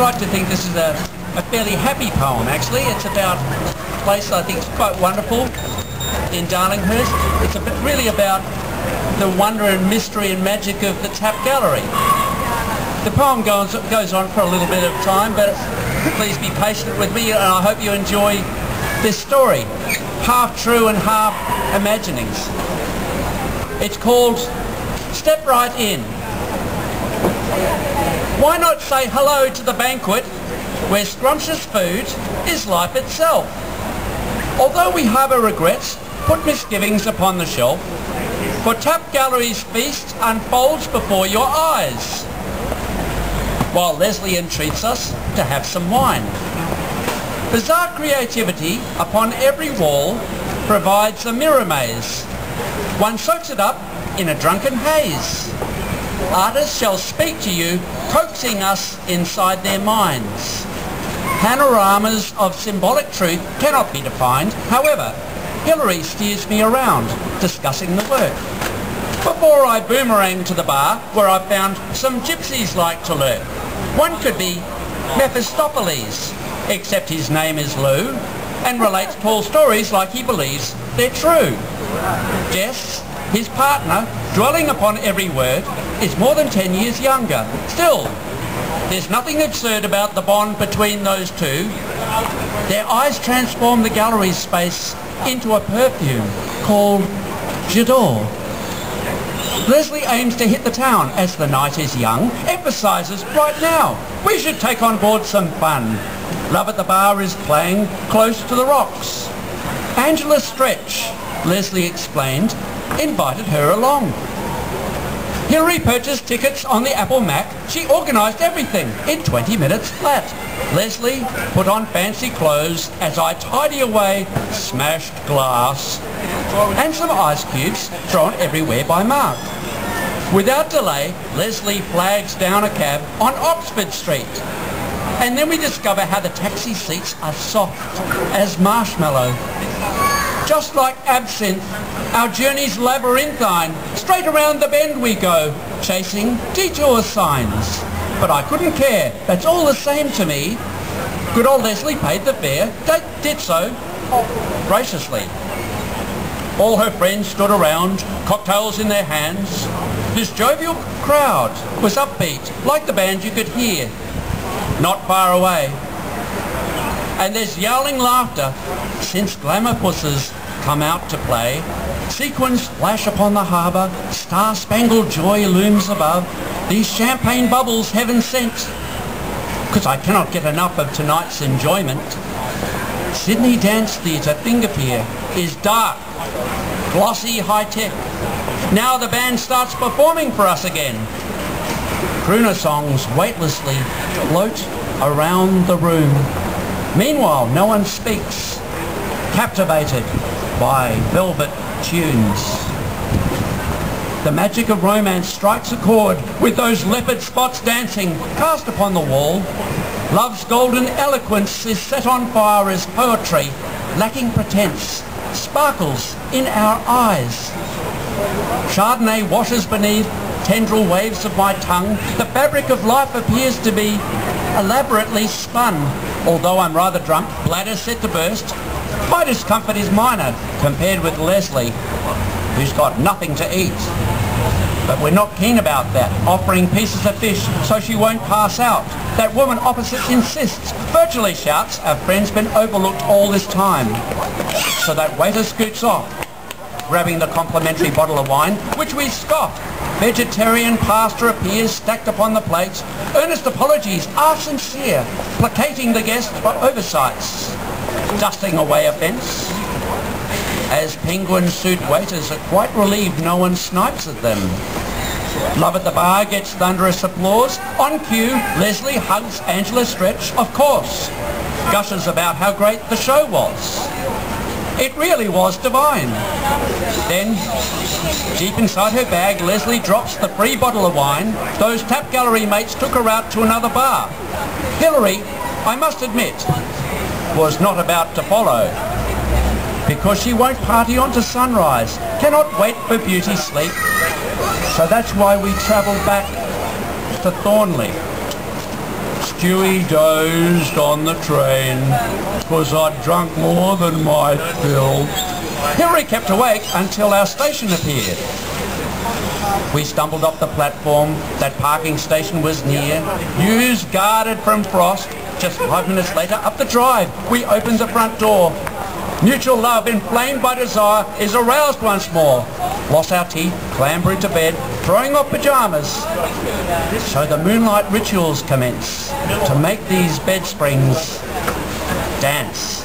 like to think this is a fairly happy poem, actually. It's about a place I think is quite wonderful in Darlinghurst. It's really about the wonder and mystery and magic of the Tap Gallery. The poem goes on for a little bit of time, but please be patient with me, and I hope you enjoy this story, half true and half imaginings. It's called Step Right In. Why not say hello to the banquet where scrumptious food is life itself? Although we harbour regrets, put misgivings upon the shelf, for Tap Gallery's feast unfolds before your eyes, while Leslie entreats us to have some wine. Bizarre creativity upon every wall provides a mirror maze. One soaks it up in a drunken haze. Artists shall speak to you, coaxing us inside their minds. Panoramas of symbolic truth cannot be defined. However, Hilary steers me around, discussing the work. Before I boomerang to the bar, where I found some gypsies like to lurk. One could be Mephistopheles, except his name is Lou, and relates tall stories like he believes they're true. Jess, his partner, dwelling upon every word, is more than 10 years younger. Still, there's nothing absurd about the bond between those two. Their eyes transform the gallery's space into a perfume called J'adore. Leslie aims to hit the town as the night is young, emphasises right now, we should take on board some fun. Love at the Bar is playing close to the rocks. Angela Stretch, Leslie explained, invited her along. Hilary purchased tickets on the Apple Mac. She organised everything in 20 minutes flat. Leslie put on fancy clothes as I tidy away smashed glass and some ice cubes thrown everywhere by Mark. Without delay, Leslie flags down a cab on Oxford Street. And then we discover how the taxi seats are soft as marshmallow. Just like absinthe, our journey's labyrinthine. Straight around the bend we go, chasing detour signs. But I couldn't care, that's all the same to me. Good old Leslie paid the fare, did so graciously. All her friends stood around, cocktails in their hands. This jovial crowd was upbeat, like the band you could hear not far away. And there's yowling laughter since glamour pusses come out to play. Sequins flash upon the harbour, star-spangled joy looms above. These champagne bubbles heaven sent, 'cause I cannot get enough of tonight's enjoyment. Sydney Dance Theatre Fingerpier is dark, glossy high-tech. Now the band starts performing for us again. Crooner songs weightlessly float around the room. Meanwhile, no one speaks, captivated by velvet tunes. The magic of romance strikes a chord with those leopard spots dancing, cast upon the wall. Love's golden eloquence is set on fire as poetry, lacking pretense, sparkles in our eyes. Chardonnay washes beneath tendril waves of my tongue. The fabric of life appears to be elaborately spun. Although I'm rather drunk, bladder set to burst, my discomfort is minor compared with Leslie, who's got nothing to eat. But we're not keen about that, offering pieces of fish so she won't pass out. That woman opposite insists, virtually shouts, our friend's been overlooked all this time. So that waiter scoots off, grabbing the complimentary bottle of wine, which we scoff. Vegetarian pasta appears stacked upon the plate. Earnest apologies are sincere, placating the guest for oversights, dusting away offence. As penguin suit waiters are quite relieved no one snipes at them. Love at the Bar gets thunderous applause. On cue, Leslie hugs Angela Stretch, of course. Gushes about how great the show was. It really was divine. Then, deep inside her bag, Leslie drops the free bottle of wine. Those Tap Gallery mates took her out to another bar. Hilary, I must admit, was not about to follow, because she won't party on to sunrise, cannot wait for beauty's sleep. So that's why we travel back to Thornley. Stewie dozed on the train, 'cause I'd drunk more than my fill. Harry kept awake until our station appeared. We stumbled up the platform. That parking station was near. News guarded from frost. Just 5 minutes later, up the drive, we opened the front door. Mutual love, inflamed by desire, is aroused once more. Lost our teeth, clamber into bed, throwing off pyjamas. So the moonlight rituals commence to make these bed springs dance.